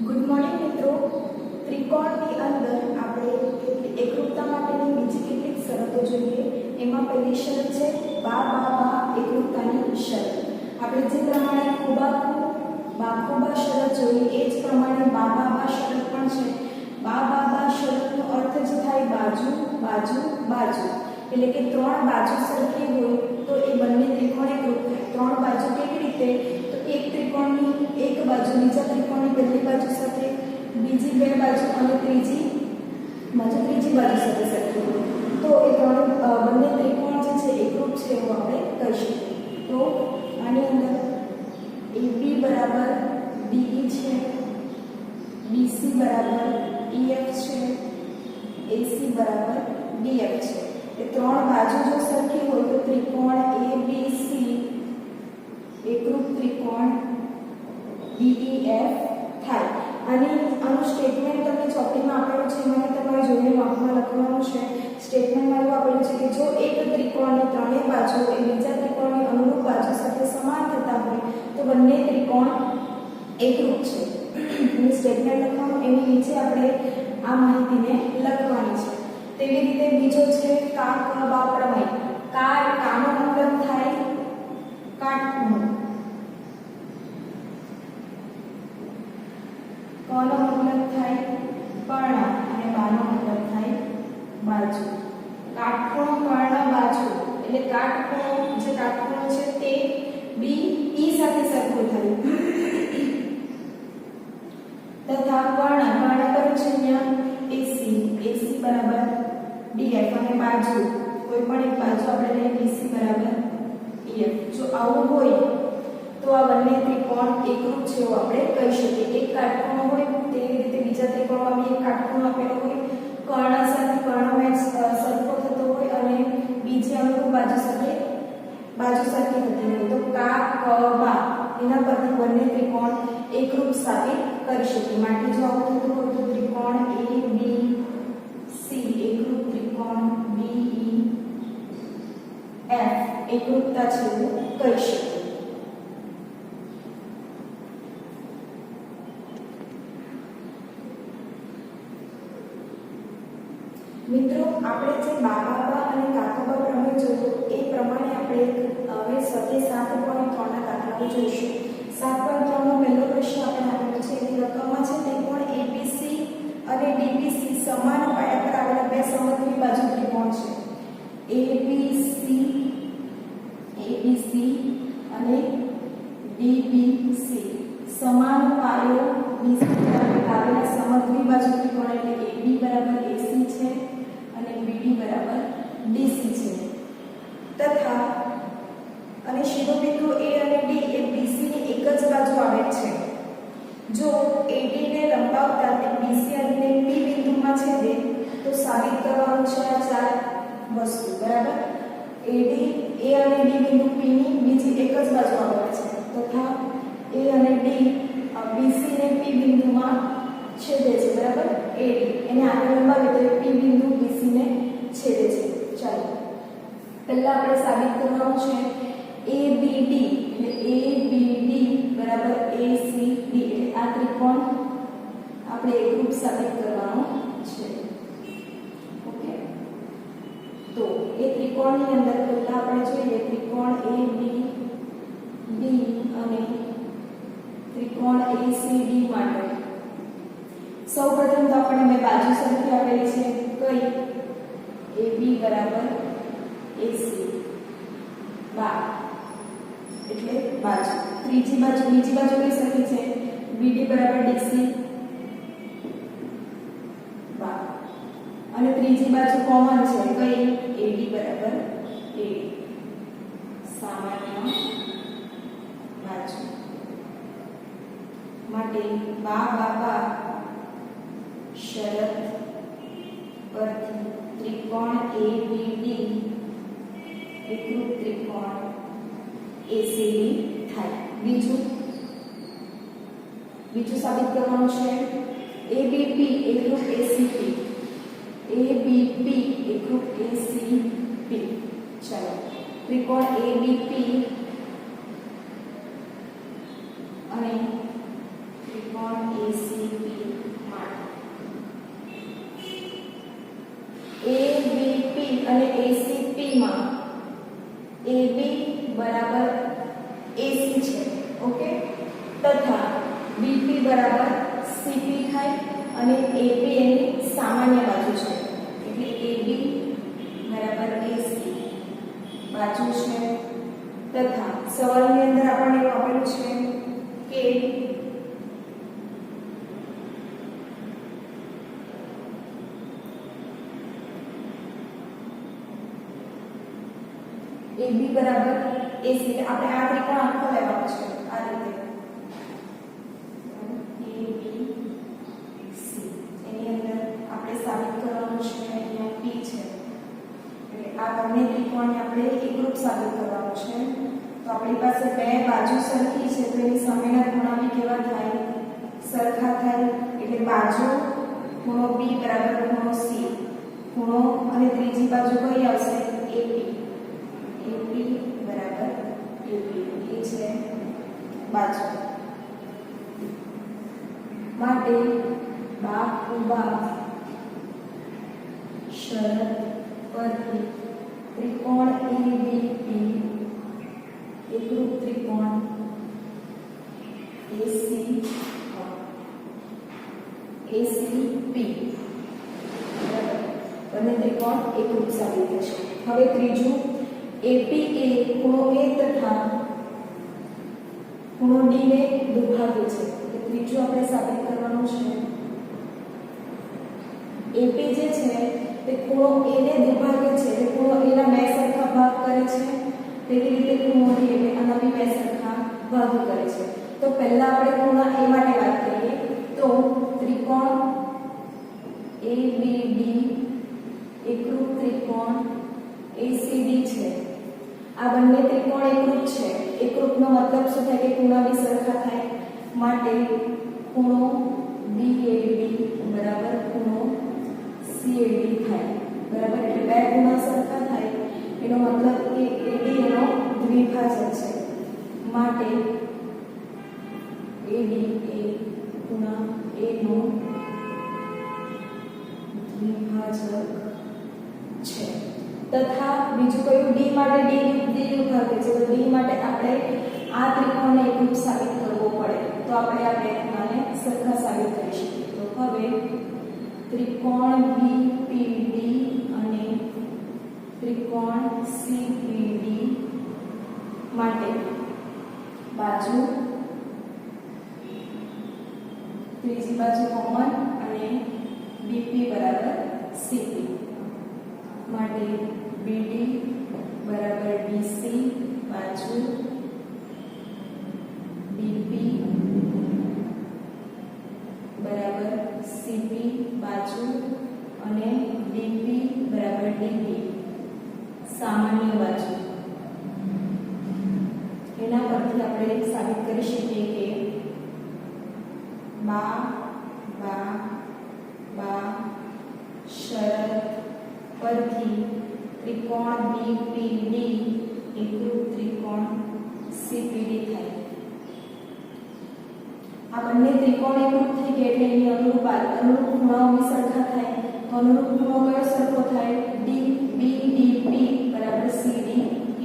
Good morning મિત્રો. ત્રિકોણની અંદર આપણે એકરૂપતા માટેની બીજી કેટલીક શરતો જોઈએ. એમાં પહેલી શરત છે બા એકરૂપતાની શરત. આપણે જે પ્રમાણે ખૂબા શરત જોઈ એ જ પ્રમાણે બા શરત પણ છે. બા શરતનો અર્થ જ થાય બાજુ બાજુ બાજુ, એટલે કે ત્રણ બાજુ સરખી હોય તો એ બંને ત્રિકોણ એકરૂપ થાય. ત્રણ બાજુ કેવી રીતે? તો એક ત્રિકોણની એક બાજુ બીજા ત્રિકોણની પહેલી બાજુ સાથે, બીજી બે બાજુ અને ત્રીજી બાજુ સાથે સરખી હોય તો એ બંને ત્રિકોણ જે છે એકરૂપ છે એવું આપણે કહી શકીએ. તો આની અંદર AB બરાબર DE છે, BC બરાબર EF છે, AC બરાબર DF છે. એ ત્રણ બાજુ જો સરખી હોય તો ત્રિકોણ ABC એકરૂપ ત્રિકોણ DEF થાય. આનું સ્ટેટમેન્ટ તમને ચોપડીમાં આપેલું છે, મને તમારે જોઈને નોટમાં લખવાનું છે. સ્ટેટમેન્ટમાં એવું આપેલું છે કે જો એક ત્રિકોણની ત્રણેય બાજુઓ એ બીજા ત્રિકોણની અનુરૂપ બાજુ સાથે સમાન થતા હોય તો બંને ત્રિકોણ એકરૂપ છે. એનું સ્ટેટમેન્ટ લખવાનું, એની નીચે આપણે આ માહિતીને લખવાની છે. તેવી રીતે બીજો છે કા ક બા પ્રમેય. કાનો મતલબ થાય કાટખૂણો, કનો મતલબ થાય કર્ણ અને બાનો મતલબ થાય બાજુ. કાટખૂણો કર્ણ બાજુ એટલે કાટખૂણો છે તે બી ઈ સાથે સરખું થયું તથા કર્ણ કયું છે અહીંયા AC બરાબર DF અને બાજુ કોઈ પણ એક બાજુ આપણે લઈએ BC બરાબર EF. જો આવું હોય તો આ બંને ત્રિકોણ એકરૂપ છે એવું આપણે કહી શકીએ. એક કાટખૂણો હોય તેવી રીતે બીજા ત્રિકોણમાં બી એક કાટખૂણો આપેલો હોય, કર્ણ સાથે કર્ણ મેચ સરખો થતો હોય અને બીજી અનુરૂપ બાજુ સરખી થતી હોય તો કા ક બા એના પરથી બંને ત્રિકોણ એકરૂપ સાબિત કરી શકીએ. માટે જો આવું થતું હોય તો ત્રિકોણ ABC એકરૂપ ત્રિકોણ DEF એકરૂપતા છે એવું કહી શકીએ. મિત્રો, આપણે જે બાબા અને કાકાબા પ્રમેય જોયું એ પ્રમાણે આપણે હવે 7.3 ના દાખલાઓ જોઈશું. 7.3 નો પહેલો પ્રશ્ન આપણે આપેલો છે. એની રકમમાં છે ત્રિકોણ ABC અને DBC સમાન પાયા પર આવેલા બે સમદ્વિ બાજુ ત્રિકોણ છે. ABC અને DBC સમાન પાયો BC પર આવેલા સમદ્વિ બાજુ ત્રિકોણ એટલે કે AB બરાબર AC છે અને BD બરાબર DC છે. તથા અને શિરોબિંદુ A અને D એ BC ની એક જ બાજુ આવે છે. જો AD ને લંબાવતા તે BC અને P બિંદુમાં છેદે તો સાબિત કરવાનું છે આ ચાર વસ્તુ બરાબર. AD A અને D બિંદુ P ની બીજી એક જ બાજુ આવે છે તથા A અને D BC ને P બિંદુમાં છેદે છે બરાબર. AD એને આગળ લંબાવે તો P બિંદુ BC ને છેદે છે. ચાલો પહેલા આપણે સાબિત કરવાનું છે ABD એટલે ABD બરાબર ACD એટલે આ ત્રિકોણ આપણે એકરૂપ સાબિત કરવાનો છે. ઓકે, તો એ ત્રિકોણની અંદર પહેલા આપણે જોઈએ ત્રિકોણ ABD અને ત્રિકોણ ACD માટે સૌપ્રથમ તો આપણે બે બાજુ સરખી આપેલી છે. કઈ? AB બરાબર AC બા એટલે બાજુ. બીજી બાજુ કઈ સરખી છે? BD બરાબર DC બા અને ત્રીજી બાજુ કોમન છે કઈ? AD બરાબર AD સામાન્ય બાજુ. માટે બા શરત પરથી ત્રિકોણ ABD એકરૂપ ત્રિકોણ ACD થાય. બીજું સાબિત કરવાનું છે ABP એકરૂપ ACP. ABP એકરૂપ ACP. ચાલો ત્રિકોણ ABP અને ત્રિકોણ ACP બરાબર AC છે, ઓકે, તથા BP બરાબર CP થાય અને AP એની સામાન્ય બાજુ છે, એટલે AB બરાબર AC બાજુ છે, તથા સવાલની અંદર આપણને આપેલું છે કે AB બરાબર AC, એટલે આપણે આ ત્રિકોણ આખો લેવાનો છે આ રીતે ABC, એની અંદર આપણે સાબિત કરવાનું છે અહીંયા P છે, એટલે આ બંને ત્રિકોણને આપણે એકરૂપ સાબિત કરવાનું છે. તો આપણી પાસે બે બાજુ સરખી છે તો એની સામેના ખૂણા બી કેવા થાય, સરખા થાય, એટલે બાજુ ખૂણો B બરાબર ખૂણો C, ખૂણો અને ત્રીજી બાજુ કઈ આવશે AP, AP બરાબર AP, એ છે બાજુ. માટે બાહુબા શરત પરથી ત્રિકોણ ABP એકરૂપ ત્રિકોણ ACP બંને ત્રિકોણ એકરૂપ સાબિત થશે. હવે ત્રીજું, AP એ ખૂણો A તથા ખૂણો D ને દુભાગે છે, તો ત્રીજું આપણે સાબિત કરવાનું છે. AP જે છે તે ખૂણો A ને દુભાગે છે, એટલે ખૂણો A ના બે સરખા ભાગ કરે છે, તેવી રીતે ખૂણો D એટલે આના બી બે સરખા ભાગ કરે છે. તો પહેલા આપણે ખૂણા A માટે વાત કરીએ તો ત્રિકોણ ABD એકરૂપ ત્રિકોણ ACD છે. આ બંને ત્રિકોણ એકરૂપ છે. એકરૂપનો મતલબ શું થાય કે ખૂણા બી સરખા થાય, માટે ખૂણો BAD બરાબર ખૂણો CAD થાય, બરાબર, એટલે બે ખૂણા સરખા થાય એનો મતલબ કે AD એનો દ્વિભાજક છે, માટે AD એ ખૂણા A નો દ્વિભાજક છે. તથા બીજું કયું, D માટે D દ્વિભાજક છે, તો D માટે આપણે આ ત્રિકોણને એકરૂપ સાબિત કરવો પડે, તો આપણે આ બે ખૂણાને સરખા સાબિત કરી શકીએ. તો હવે ત્રિકોણ BPD અને ત્રિકોણ CPD માટે બાજુ ત્રીજી બાજુ કોમન અને BP બરાબર CP, માટે BD બરાબર BC બાજુ, BP બરાબર CP બાજુ અને DP બરાબર DP સામાન્ય બાજુ. એના પરથી આપણે સાબિત કરી શકીએ કે બા શરત પરથી ત્રિકોણ BPD એકરૂપ ત્રિકોણ CPD થાય. આ બંને ત્રિકોણ એકરૂપ થઈ ગયા એટલે એની અનુરૂપ ખૂણાઓ બી સરખા થાય. તો અનુરૂપ ખૂણો કયો સરખો થાય, BDP બરાબર CDP,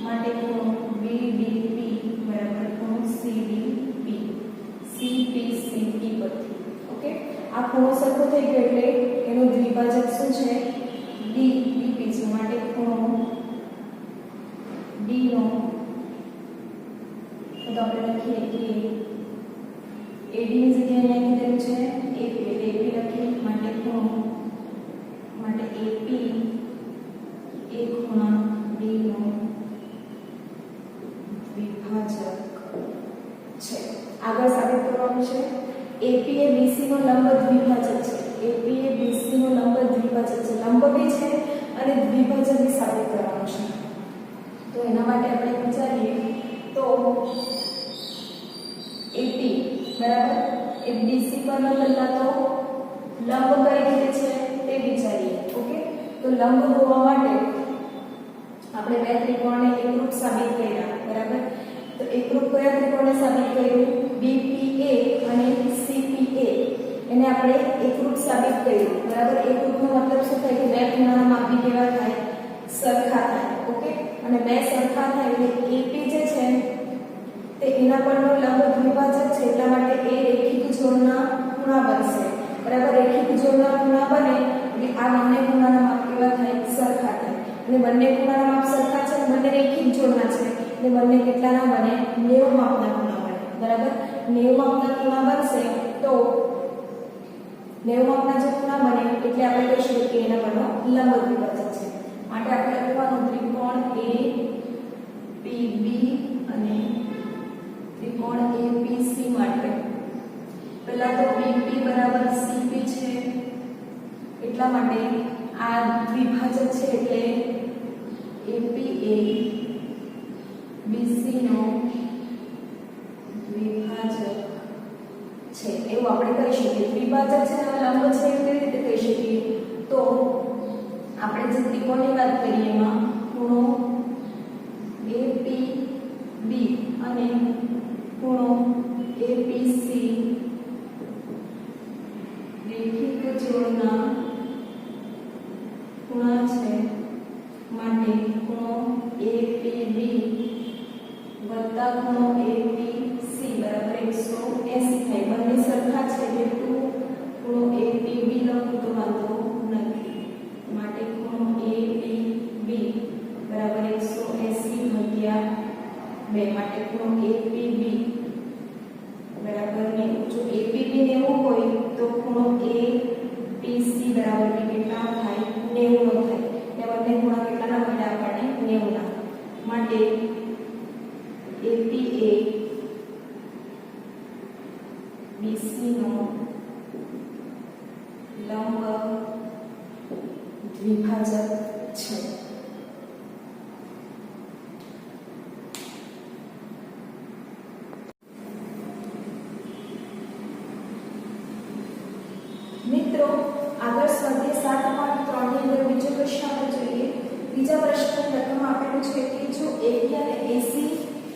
માટે ખૂણો BDP બરાબર ખૂણો CDP, CPCP પરથી, ઓકે. આ ખૂણો સરખો થઈ ગયો એટલે એનો દ્વિભાજક શું છે, DP છે, માટે ખૂણો D નો તો આપણે લખીએ કે AD ની જગ્યાએ અહીંયા કીધેલું છે AP, એટલે AP લખીએ, માટે ખૂણો માટે AP એ ખૂણા D નો દ્વિભાજક છે. આગળ સાબિત કરવાનું છે AP એ BC નો લંબ દ્વિભાજક છે. AP એ BC નો લંબ દ્વિભાજક છે, લંબ બી છે અને દ્વિભાજક બી સાબિત કરવાનું છે. તો એના માટે આપણે વિચારીએ તો AP બરાબર એ BC પર પહેલા તો લંબ કઈ રીતે છે તે વિચારીએ, ઓકે. તો લંબ હોવા માટે આપણે બે ત્રિકોણને એકરૂપ સાબિત કર્યા, બરાબર. તો એકરૂપ કયા ત્રિકોણને સાબિત કર્યું, BPA અને CPA, એને આપણે એકરૂપ સાબિત કર્યું, બરાબર. એકરૂપનો મતલબ શું થાય કે બે ખૂણાના માપ બી કેવા થાય, સરખા થાય, ઓકે. અને બે બે સરખા થાય એટલે AP જે છે તે એના પરનો લંબ દ્વિભાજક છે એટલા માટે એ રેખિક જોડના ખૂણા બનશે બરાબર રેખિક જોડના ખૂણા બને એટલે આ બંને ખૂણાના માપ કેવા થાય સરખા થાય અને બંને ખૂણાના માપ સરખા છે અને બંને રેખિક જોડના છે એટલે બંને કેટલાના બને 90 માપના ખૂણા બને બરાબર 90 માપના ખૂણા બનશે તો 90 માપના જે ખૂણા બને એટલે આપણે કહી શકીએ કે એના પરનો લંબ દ્વિભાજક છે માટે આપણે લખવાનું ત્રિકોણ APB અને ત્રિકોણ APC માટે પહેલા તો BP બરાબર CP છે એટલા માટે આ દ્વિભાજક છે એટલે APA BC નો દ્વિભાજક છે એવું આપણે કહી શકીએ દ્વિભાજક છે અને લંબ છે કેવી રીતે કહી શકીએ તો આપણે જે ત્રિકોણની વાત કરીએ એમાં ખૂણો APB અને ખૂણો APC રેખિક જોડના ખૂણા છે માટે ખૂણો APB વત્તા ખૂણો APC બરાબર 180 થાય બંને સરખા છે એટલે ખૂણો APB લખું તો વાંધો નથી માટે ખૂણો APB બરાબર 180 ભાગ્યા 2 માટે ખૂણો APB બરાબર 90 જો APB 90 હોય તો ખૂણો APC બરાબર કેટલા થાય 90 નો થાય એટલે બંને ખૂણા કેટલાના મળ્યા આપણને 90 ના માટે APA BC નો લંબ દ્વિભાજક છે મિત્રો આગળ સ્વાધ્યાય 7.3 ની અંદર બીજો પ્રશ્ન આપણે જોઈએ બીજા પ્રશ્ન પ્રથમ આપેલું છે કે જો AB અને AC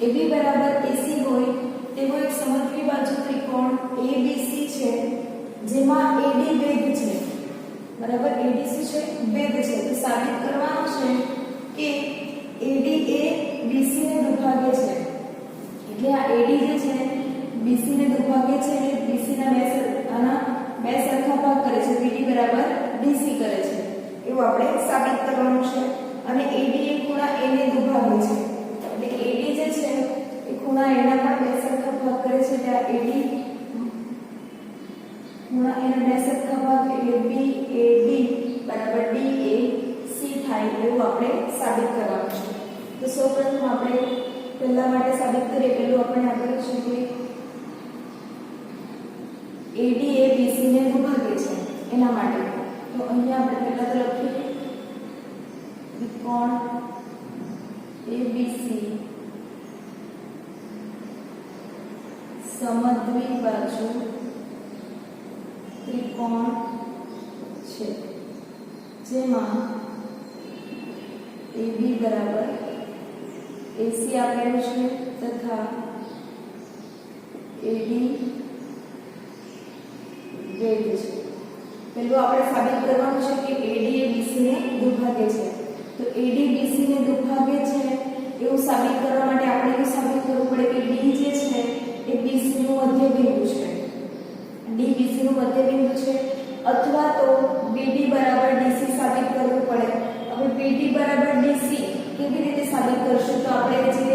AB બરાબર AC હોય તેવો એક સમદ્વિબાજુ ત્રિકોણ ABC છે જેમાં AD ભેદ છે બરાબર AD શું છે ભેદ છે તો સાબિત કરવાનું છે કે AD એ BC ને દુભાગે છે એટલે આ AD જે છે BC ને દુભાગે છે એટલે BC ના બે સરખા ભાગ કરે છે BD બરાબર DC કરે છે એવું આપણે સાબિત કરવાનું છે અને AD એ ખૂણા A ને દુભાગે છે એટલે AD જે છે એ ખૂણા A ના પણ બે સરખા ભાગ કરે છે એટલે AD ખૂણા A ના બે સરખા ભાગ એટલે BAD બરાબર DAC થાય એવું આપણે સાબિત કરવાનું છે તો સૌપ્રથમ આપણે પહેલા માટે સાબિત કરીએ પહેલું આપણે આપેલું છે કે AD એ BC ને દુભાગે છે એના માટે તો અહીંયા આપણે પહેલા તો લખીએ ત્રિકોણ ABC સમદ્વિબાજુ ત્રિકોણ છે જેમાં AB બરાબર AC આપેલું છે તથા AD ભેદ છે પહેલું આપણે સાબિત કરવાનું છે કે AD એ BC ને દુભાગે છે તો AD BC ને દુભાગે છે એવું સાબિત કરવા માટે આપણે એવું સાબિત કરવું પડે કે D જે છે એ BC નું મધ્ય બિંદુ છે D BC નું મધ્ય બિંદુ છે અથવા તો BD બરાબર DC સાબિત કરવું પડે હવે BD બરાબર DC કેવી રીતે સાબિત કરશું તો આપણે જે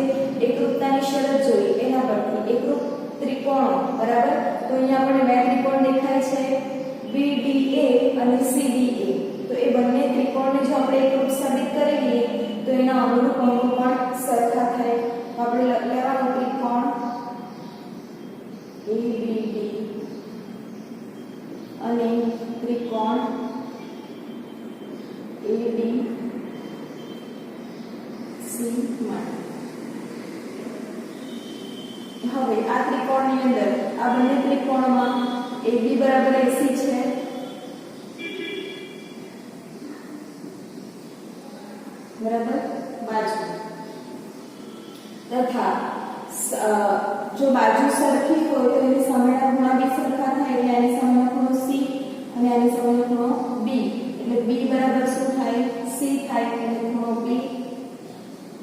એકરૂપતાની શરત જોઈ એના પરથી એકરૂપ ત્રિકોણ બરાબર તો અહીંયા આપણે બે ત્રિકોણ દેખાય છે BDA અને CDA તો એ બંને ત્રિકોણને જો આપણે એકરૂપ સાબિત કરી લઈએ તો એના અનુરૂપ અંગો પણ સરખા થાય આપણે લેવાનું ત્રિકોણ ABD અને ત્રિકોણ ABC માટે હવે આ ત્રિકોણની અંદર આ બંને ત્રિકોણમાં AB બરાબર AC છે બરાબર બાજુ તથા જો બાજુ સરખી હોય તો એની સામેના ખૂણા બી સરખા થાય એટલે એની સામેનો ખૂણો C અને એની સામેનો ખૂણો B એટલે B બરાબર શું થાય C થાય એટલે ખૂણો B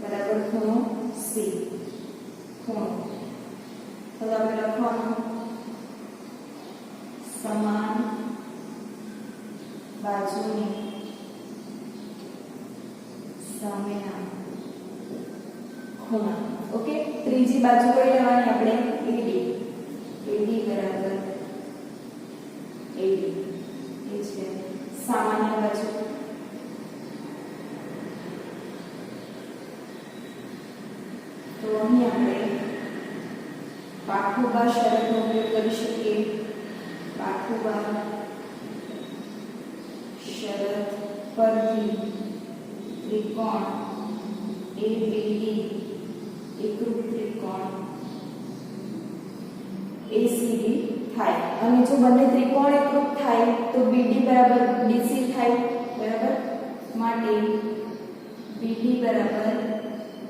બરાબર બરાબર ખૂણો સી ખૂણો તો આપણે લખવાનું સમાન બાજુની સામેના ખૂણા ઓકે ત્રીજી બાજુ કઈ લેવાની આપણે AD બરાબર AD એ છે સામાન્ય બાજુ તો અહીં આપણે પાઠોબા શરતનો ઉપયોગ કરી શકીએ પાઠોબા શરત પરથી ત્રિકોણ ABD એકરૂપ ત્રિકોણ ACD થાય અને જો બંને ત્રિકોણ એકરૂપ થાય તો BD બરાબર DC થાય બરાબર માટે BD બરાબર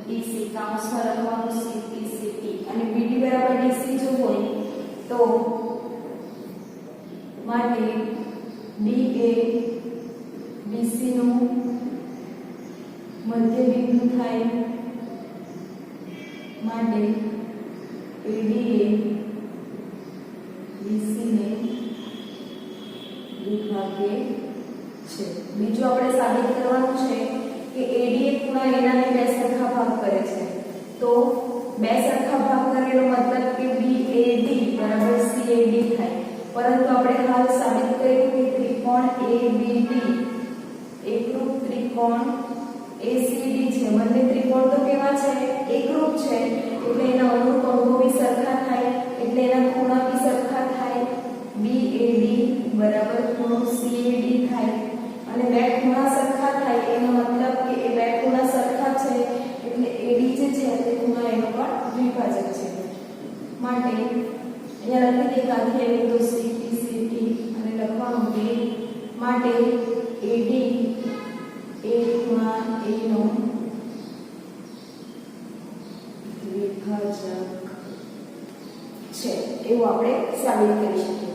DC કૌંસમાં લખવાનું CPCT અને BD બરાબર DC જો હોય તો માટે D એ BC નું મધ્ય બિંદુ થાય માટે AD એ BC ને વિભાગે છે બીજું આપણે સાબિત કરવાનું છે કે AD એ ખૂણા એના ને બે સરખા ભાગ કરે છે તો બે સરખા ભાગ કરેલો મતલબ કે BAD બરાબર CAD થાય પરંતુ આપણે હાલ સાબિત કર્યું કે ત્રિકોણ ABD એકરૂપ ત્રિકોણ ACD છે બંને ત્રિકોણ તો કેવા છે એકરૂપ છે એટલે એના અનુરૂપ અંગો બી સરખા થાય એટલે એના ખૂણા બી સરખા થાય BAD બરાબર ખૂણો CAD થાય અને બે ખૂણા સરખા થાય એનો મતલબ કે એ બે ખૂણા સરખા છે એટલે AD જે છે તે ખૂણા એનો પણ દ્વિભાજક છે માટે અહીંયા લખી દે કાંથી એની તો CPCT અને લખવાનું કે માટે AD એ ખૂણા A નો દ્વિભાજક છે એવું આપણે સાબિત કરી શકીએ